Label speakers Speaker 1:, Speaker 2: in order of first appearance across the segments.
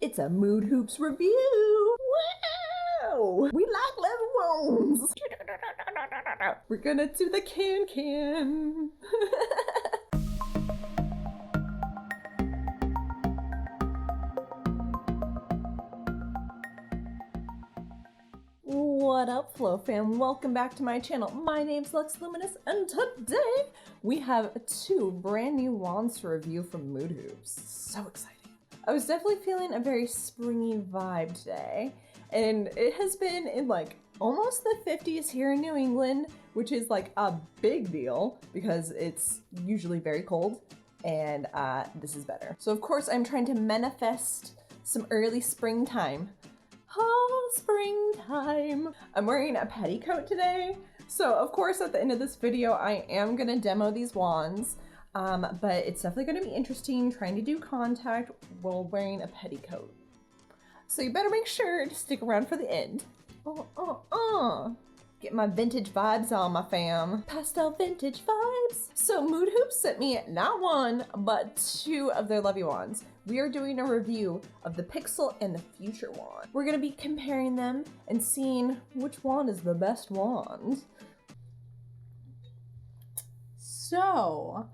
Speaker 1: It's a MoodHoops review. Wow! We like Leviwands. We're gonna do the can. What up, Flow fam? Welcome back to my channel. My name's Luxwand, and today we have two brand new wands to review from MoodHoops. So exciting. I was definitely feeling a very springy vibe today, and it has been in like almost the 50s here in New England, which is like a big deal because it's usually very cold, and this is better. So of course I'm trying to manifest some early springtime. Oh, springtime. I'm wearing a petticoat today. So of course at the end of this video, I am gonna demo these wands, but it's definitely gonna be interesting trying to do contact while wearing a petticoat. So you better make sure to stick around for the end. Get my vintage vibes on, my fam. Pastel vintage vibes. So MoodHoops sent me not one, but two of their Leviwands. We are doing a review of the Pixel and the Future wand. We're gonna be comparing them and seeing which wand is the best wand. So,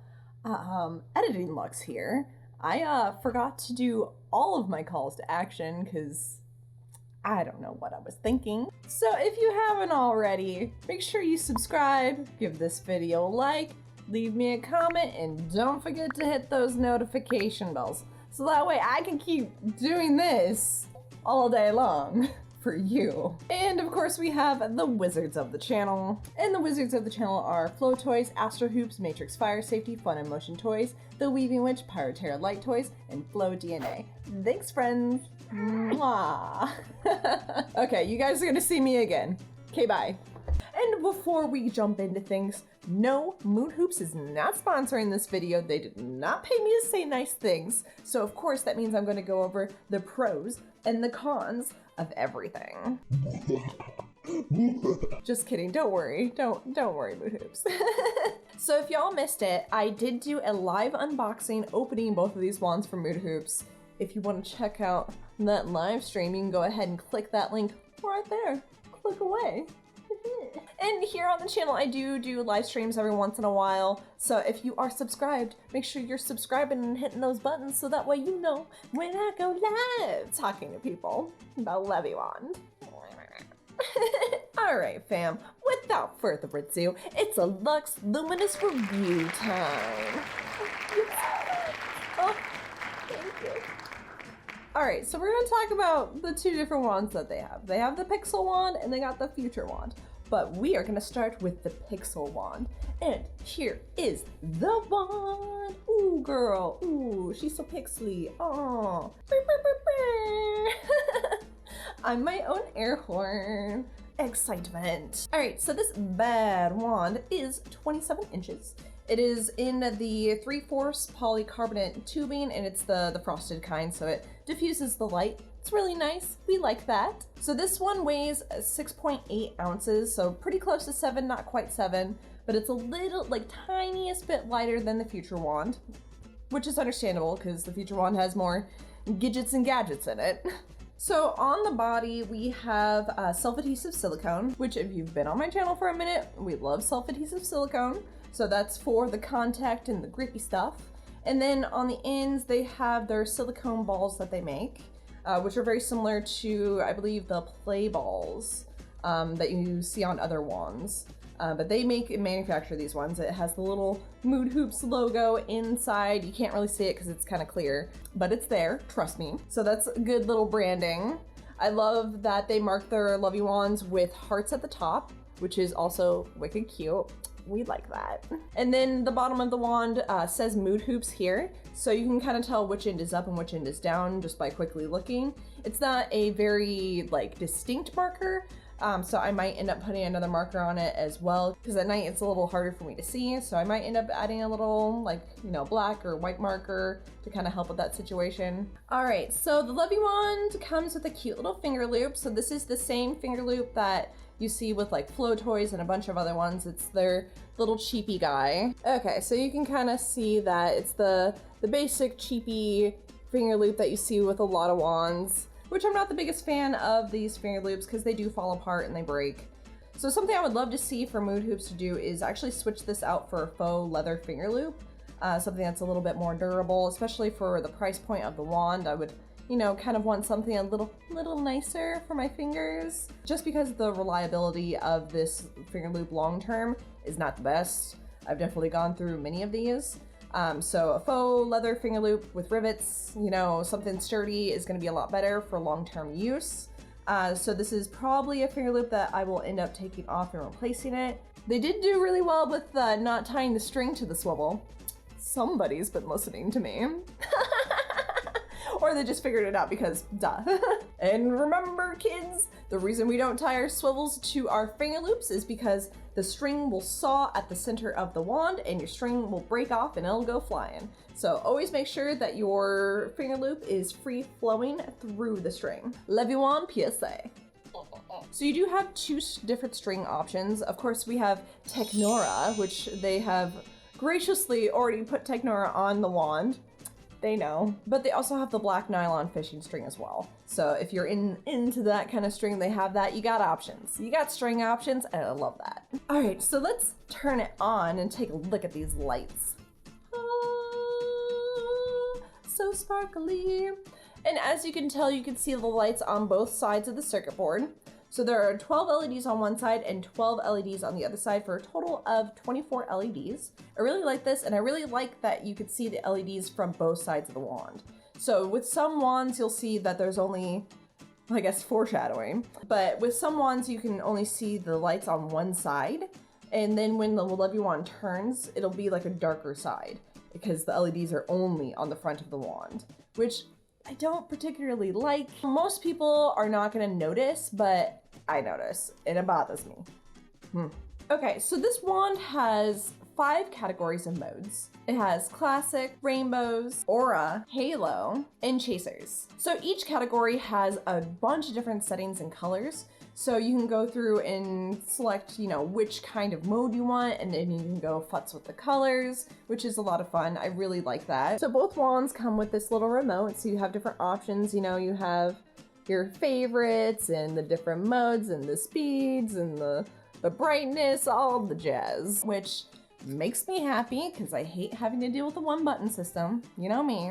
Speaker 1: editing Lux here. I forgot to do all of my calls to action because I don't know what I was thinking. So if you haven't already, make sure you subscribe, give this video a like, leave me a comment, and don't forget to hit those notification bells. So that way I can keep doing this all day long for you. And of course we have the wizards of the channel. And the wizards of the channel are Flow Toys, Astro Hoops, Matrix Fire Safety, Fun and Motion Toys, The Weaving Witch, Pyroterra Light Toys, and Flow DNA. Thanks, friends. Mwah. Okay, you guys are gonna see me again. Okay, bye. And before we jump into things, no, MoodHoops is not sponsoring this video. They did not pay me to say nice things. So of course that means I'm gonna go over the pros and the cons of everything. Just kidding, don't worry. Don't worry, MoodHoops. So if y'all missed it, I did do a live unboxing opening both of these wands from MoodHoops. If you want to check out that live stream, you can go ahead and click that link right there. Click away. And here on the channel, I do live streams every once in a while. So if you are subscribed, make sure you're subscribing and hitting those buttons so that way you know when I go live talking to people about Leviwand. Alright fam, without further ado, it's a Lux Luminous review time. Oh, thank you. Alright, so we're going to talk about the two different wands that they have. They have the Pixel wand and they got the Future wand. But we are going to start with the Pixel wand. And here is the wand. Ooh, girl. Ooh, she's so pixely. Aww. I'm my own air horn. Excitement. Alright, so this bad wand is 27 inches. It is in the 3/4 polycarbonate tubing, and it's the frosted kind, so it diffuses the light. It's really nice. We like that. So this one weighs 6.8 ounces, so pretty close to 7, not quite 7, but it's a little, like, tiniest bit lighter than the Future wand, which is understandable because the Future wand has more gadgets and gadgets in it. So on the body, we have self-adhesive silicone, which if you've been on my channel for a minute, we love self-adhesive silicone. So that's for the contact and the grippy stuff. And then on the ends, they have their silicone balls that they make, which are very similar to, I believe, the play balls that you see on other wands. But they make and manufacture these ones. It has the little MoodHoops logo inside. You can't really see it because it's kind of clear, but it's there, trust me. So that's good little branding. I love that they mark their Leviwands with hearts at the top, which is also wicked cute. We like that. And then the bottom of the wand says MoodHoops here, so you can kind of tell which end is up and which end is down just by quickly looking. It's not a very like distinct marker, so I might end up putting another marker on it as well, because at night it's a little harder for me to see, so I might end up adding a little, like, you know, black or white marker to kind of help with that situation. All right, so the Leviwand comes with a cute little finger loop. So this is the same finger loop that you see with like Flow Toys and a bunch of other ones. It's their little cheapy guy. Okay, so you can kind of see that it's the basic cheapy finger loop that you see with a lot of wands, which I'm not the biggest fan of these finger loops because they do fall apart and they break. So something I would love to see for MoodHoops to do is actually switch this out for a faux leather finger loop. Something that's a little bit more durable, especially for the price point of the wand. I would, you know, kind of want something a little nicer for my fingers. Just because the reliability of this finger loop long term is not the best. I've definitely gone through many of these. So a faux leather finger loop with rivets, you know, something sturdy is gonna be a lot better for long-term use. So this is probably a finger loop that I will end up taking off and replacing it. They did do really well with not tying the string to the swivel. Somebody's been listening to me. Or they just figured it out because duh. And remember kids, the reason we don't tie our swivels to our finger loops is because the string will saw at the center of the wand and your string will break off and it'll go flying. So always make sure that your finger loop is free flowing through the string. Leviwand PSA. So you do have two different string options. Of course we have Technora, which they have graciously already put Technora on the wand. They know. But they also have the black nylon fishing string as well. So if you're into that kind of string, they have that. You got options. You got string options, and I love that. All right, so let's turn it on and take a look at these lights. So sparkly. And as you can tell, you can see the lights on both sides of the circuit board. So there are 12 LEDs on one side and 12 LEDs on the other side for a total of 24 LEDs. I really like this, and I really like that you could see the LEDs from both sides of the wand. So with some wands, you'll see that there's only, I guess, foreshadowing. But with some wands, you can only see the lights on one side. And then when the Leviwand turns, it'll be like a darker side because the LEDs are only on the front of the wand, which I don't particularly like. Most people are not gonna notice, but I notice, and it bothers me. Okay, so this wand has 5 categories of modes. It has classic, rainbows, aura, halo, and chasers. So each category has a bunch of different settings and colors. So you can go through and select, you know, which kind of mode you want, and then you can go futz with the colors, which is a lot of fun. I really like that. So both wands come with this little remote, so you have different options. You know, you have your favorites and the different modes and the speeds and the brightness, all the jazz, which makes me happy because I hate having to deal with the one button system. You know me.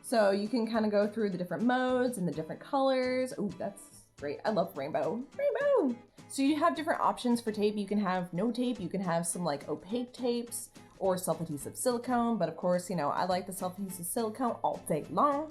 Speaker 1: So you can kind of go through the different modes and the different colors. Ooh, that's great. I love rainbow. Rainbow! So you have different options for tape. You can have no tape. You can have some like opaque tapes or self-adhesive silicone. But of course, you know, I like the self-adhesive silicone all day long.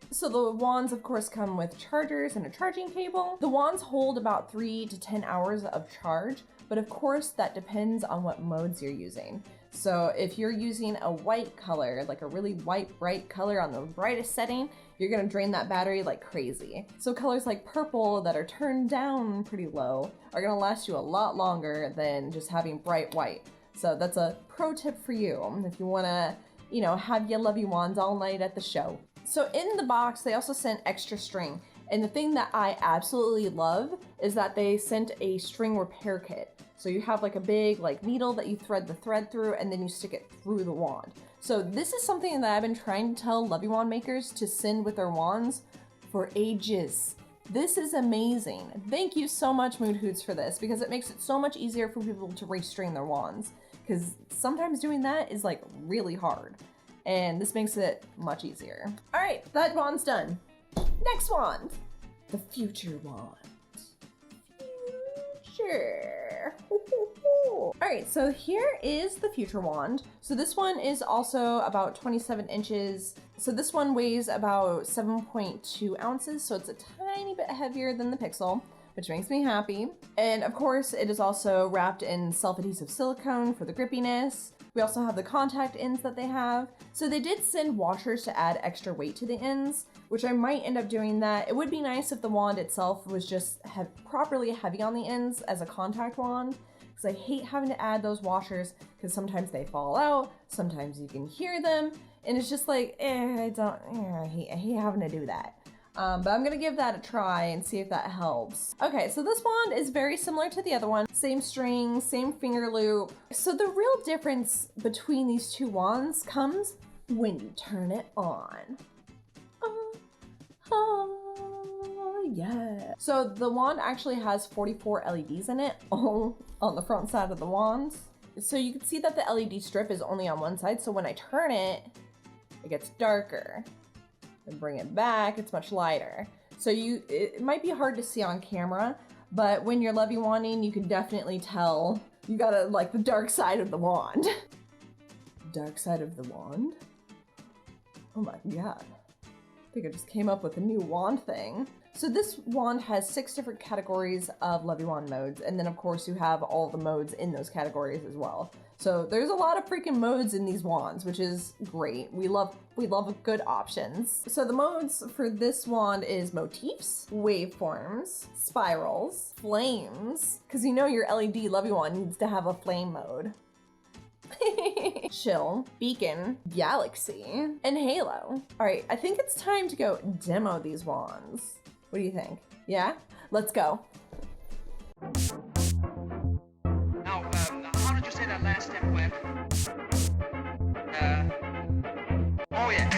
Speaker 1: So the wands, of course, come with chargers and a charging cable. The wands hold about 3 to 10 hours of charge. But of course, that depends on what modes you're using. So if you're using a white color, like a really white, bright color on the brightest setting, you're gonna drain that battery like crazy. So colors like purple that are turned down pretty low are gonna last you a lot longer than just having bright white. So that's a pro tip for you if you wanna, you know, have your Leviwands all night at the show. So in the box, they also sent extra string. And the thing that I absolutely love is that they sent a string repair kit. So you have like a big like needle that you thread the thread through and then you stick it through the wand. So this is something that I've been trying to tell Leviwand makers to send with their wands for ages. This is amazing. Thank you so much, MoodHoops, for this because it makes it so much easier for people to restring their wands. Because sometimes doing that is like really hard. And this makes it much easier. All right, that wand's done. Next wand, the future wand. Future. All right, so here is the future wand. So this one is also about 27 inches. So this one weighs about 7.2 ounces. So it's a tiny bit heavier than the Pixel, which makes me happy. And of course, it is also wrapped in self-adhesive silicone for the grippiness. We also have the contact ends that they have. So they did send washers to add extra weight to the ends, which I might end up doing that. It would be nice if the wand itself was just properly heavy on the ends as a contact wand, because I hate having to add those washers because sometimes they fall out, sometimes you can hear them, and it's just like, I hate having to do that. But I'm gonna give that a try and see if that helps. Okay, so this wand is very similar to the other one. Same string, same finger loop. So the real difference between these two wands comes when you turn it on. Oh, yeah. So the wand actually has 44 LEDs in it, all on the front side of the wand. So you can see that the LED strip is only on one side, so when I turn it, it gets darker. And bring it back, it's much lighter. So it might be hard to see on camera, but when you're Leviwanding, you can definitely tell you gotta like the dark side of the wand. Dark side of the wand? Oh my god. I think I just came up with a new wand thing. So this wand has 6 different categories of Leviwand modes, and then of course you have all the modes in those categories as well. So there's a lot of freaking modes in these wands, which is great. We love good options. So the modes for this wand is motifs, waveforms, spirals, flames, because you know your LED Leviwand needs to have a flame mode. Chill, beacon, galaxy, and halo. All right, I think it's time to go demo these wands. What do you think? Yeah? Let's go.
Speaker 2: Now, how did you say that last step went? Oh yeah.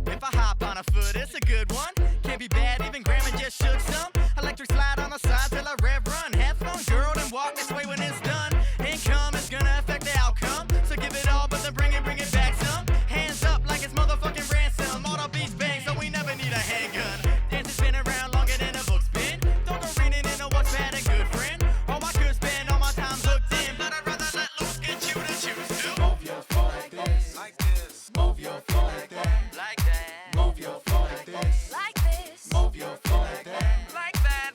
Speaker 3: If I hop on a foot, it's a good one. Can't be bad, even Grandma just shook some. Electric slide on the side till I rev run. Have fun, girl, and walk this way when it's done. Income is gonna affect the outcome. So give it all, but then bring it back some. Hands up like it's motherfucking ransom. All the beats bang, so we never need a handgun. Dance has been around longer than a book's been. Don't go reading into what's bad and good, friend. All I could spend all my time hooked in, but I'd rather let loose and you to choose to. Move your foot like this, like this. Move your foot like that, like that. Move your foot like this, like this. Move your foot like that, like that.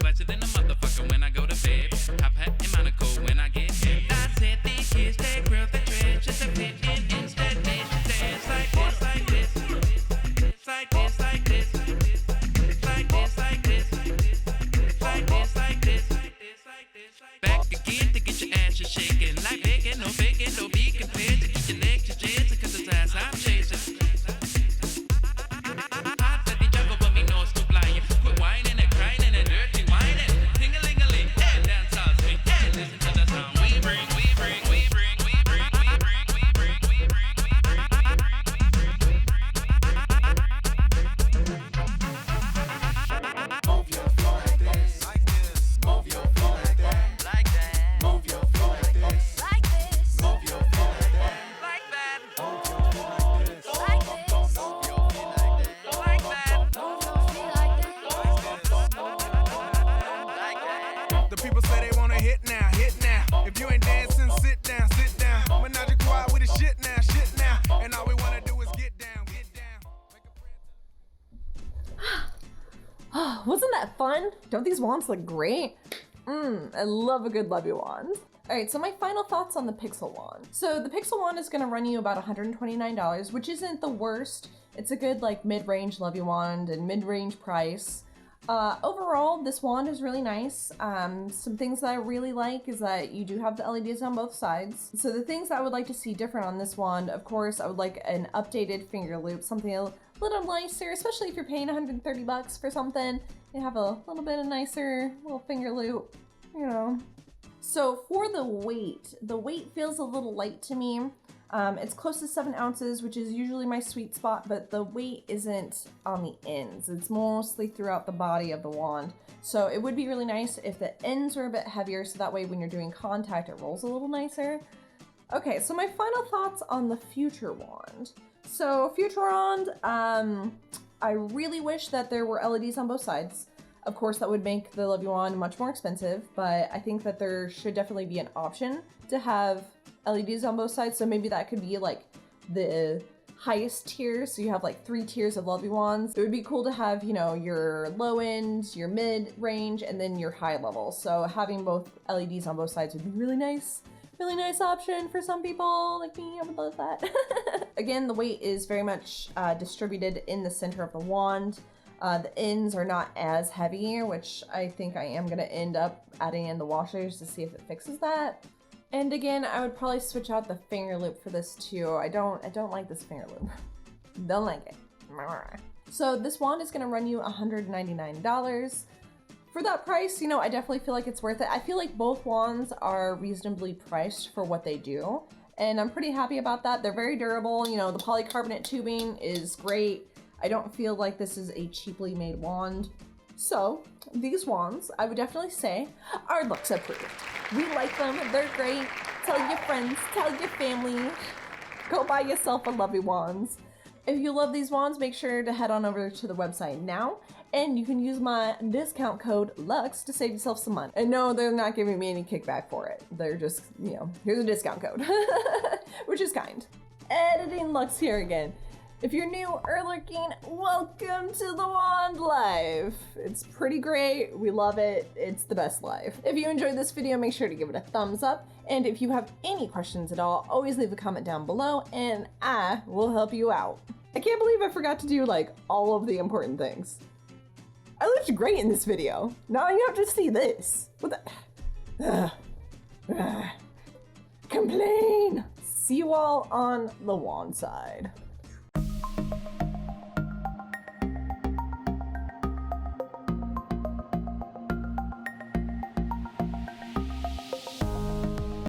Speaker 3: Flasher than a motherfucker when I go to bed. Top hat and monocle when I get hit. I said these kids, they grill the treasures. A pit in instead, they should dance like this, like this. Like this, like this. Like this, like this. Like this, like this. Back again to get your ass shaking. Like bacon, no be compared to get your legs to jazz. Cause it's ass I'm chasing. I said they juggle, but me know it's too flying. Quit whining and crying and dirty whining. Ting-a-ling-a-ling, yeah, dance on me. Yeah, listen to the sound we bring, we bring, we bring, we bring, we bring, we bring, we bring, we bring, Move your floor like this, like this. Move your floor like that, like that. Move your floor like this, like this. Move your floor like that, like that. Move your floor like this, like this. Move your feet like that, like that. Move your feet like that, like that.
Speaker 4: The people say they wanna hit now, hit now. If you ain't dancing, sit down, sit down. Menage a trois with the shit now, shit now. And all we wanna do is get down, get down.
Speaker 1: Oh, wasn't that fun? Don't these wands look great? I love a good Leviwand. All right, so my final thoughts on the Pixel Wand. So the Pixel Wand is gonna run you about $129, which isn't the worst. It's a good like mid-range Leviwand and mid-range price. Overall, this wand is really nice. Some things that I really like is that you do have the LEDs on both sides. So the things that I would like to see different on this wand, of course, I would like an updated finger loop, something a little nicer, especially if you're paying 130 bucks for something. You have a little bit of nicer little finger loop, you know. So for the weight feels a little light to me. It's close to 7 ounces, which is usually my sweet spot, but the weight isn't on the ends. It's mostly throughout the body of the wand. So it would be really nice if the ends were a bit heavier, so that way when you're doing contact, it rolls a little nicer. Okay, so my final thoughts on the Future Wand. So Future Wand, I really wish that there were LEDs on both sides. Of course, that would make the Leviwand much more expensive, but I think that there should definitely be an option to have LEDs on both sides. So maybe that could be like the highest tier. So you have like 3 tiers of Leviwands. It would be cool to have, you know, your low end, your mid range, and then your high level. So having both LEDs on both sides would be really nice. Really nice option for some people like me. I would love that. Again, the weight is very much distributed in the center of the wand. The ends are not as heavy, which I think I am gonna end up adding in the washers to see if it fixes that. And again, I would probably switch out the finger loop for this too. I don't like this finger loop. Don't like it. So this wand is gonna run you $199. For that price, you know, I definitely feel like it's worth it. I feel like both wands are reasonably priced for what they do, and I'm pretty happy about that. They're very durable. You know, the polycarbonate tubing is great. I don't feel like this is a cheaply made wand. So these wands, I would definitely say, are Lux approved. We like them, they're great. Tell your friends, tell your family. Go buy yourself a Leviwands. If you love these wands, make sure to head on over to the website now, and you can use my discount code LUX to save yourself some money. And no, they're not giving me any kickback for it. They're just, you know, here's a discount code, which is kind. Editing Lux here again. If you're new or lurking, welcome to the Wand Life. It's pretty great, we love it, it's the best life. If you enjoyed this video, make sure to give it a thumbs up, and if you have any questions at all, always leave a comment down below and I will help you out. I can't believe I forgot to do like all of the important things. I looked great in this video. Now you have to see this. What the? Complain! See you all on the wand side.